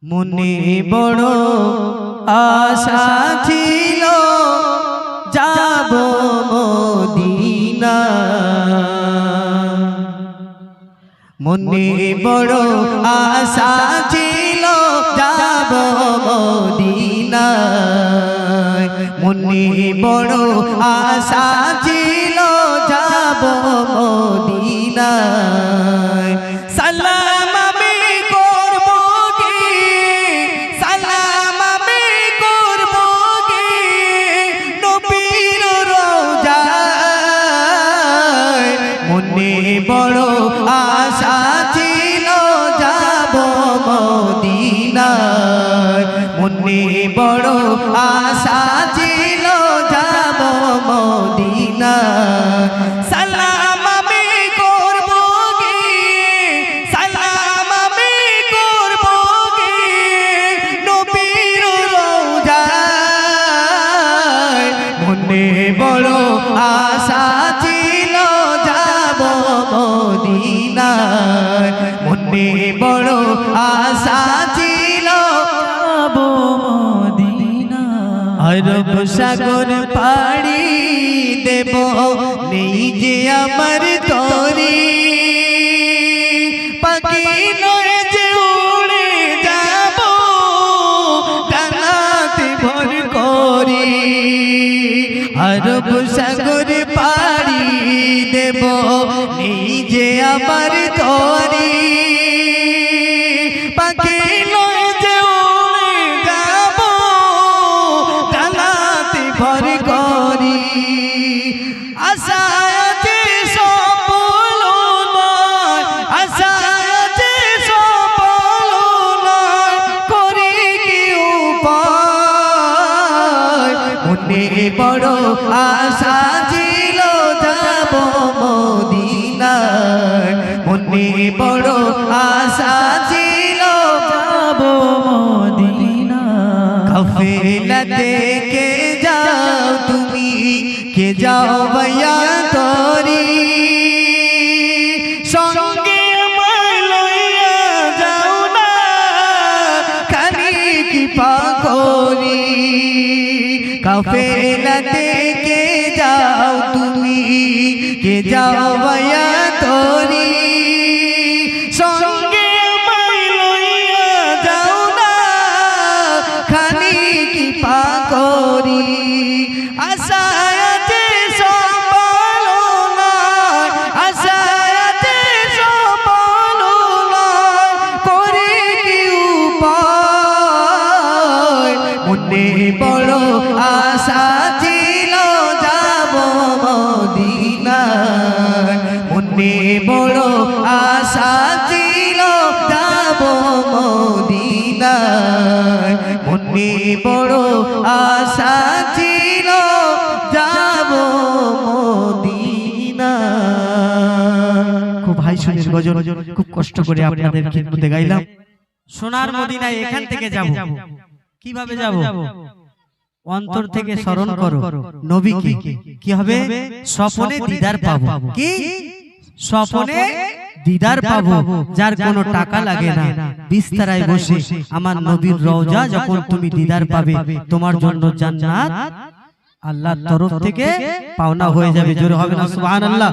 মনে বড় আশা ছিল যাব মদিনা, মনে বড় আশা ছিল যাব মদিনা, মনে বড় আশা ছিল যাব মদিনা। সালাম আমি করব গে, সালাম আমি করব গে নবীর রওজায়, মনে বড় আশা ছিল যাব মদিনায়, মনে বড় আশা ছিল যাব মদিনায়। সালাম আমি করব গে, সালাম আমি করব গে নবীর রওজায়, মনে বড় আশা ছিল যাব মদিনায়, মনে বড় আশা ছিল যাব মদিনায়। আরব সাগর পাড়ি দেব নেই যে আমার তরি, পাখি নয় যে উড়ে যাব ডানাতে ভর করি। আরব সাগর পাড়ি দেব নেই যে আমার তরি, পাখি নয় যে উড়ে যাব ডানাতে ভর করি। আশা আছে সফল নয়, আশা আছে সফল নয়, করি কি উপায়, মনে বড় আশা ছিল যাব মদিনায়, মনে বড় আশা ছিল যাব মদিনায়। কাফেলাতে কে যাও তুমি, কে যাও ভাইয়া তরি, সঙ্গে আমায় লইয়া যাও না খালি কি পাকরি। কাফেলাতে কে যাও তুমি, কে যাও ভাইয়া তরি, সঙ্গে আমায় লইয়া যাও না খালি কি পাকরি। আশা আছে সফল নয়, আশা আছে সফল নয়, করি কি উপায়, মনে বড় আশা ছিল যাব মদিনায়, মনে বড় আশা ছিল যাব মদিনায়, মনে বড় আশা ছিল যাব মদিনায়। খুব হাই সুরের গজল, খুব কষ্ট করে আপনাদের খিদমতে গাইলাম। সোনার মদিনায় এখান থেকে যাব, কিভাবে যাব? অন্তর থেকে স্মরণ করো নবীকে, কি হবে? স্বপনে দিদার পাবো। কি স্বপনে দিদার পাবো, যার কোনো টাকা লাগে না, বিস্তারায় বসে আমার নবীর রওজা যখন তুমি দিদার পাবে, তোমার জন্য জান্নাত আল্লাহর তরফ থেকে পাওনা হয়ে যাবে। জোরে হবে না সুবহানাল্লাহ।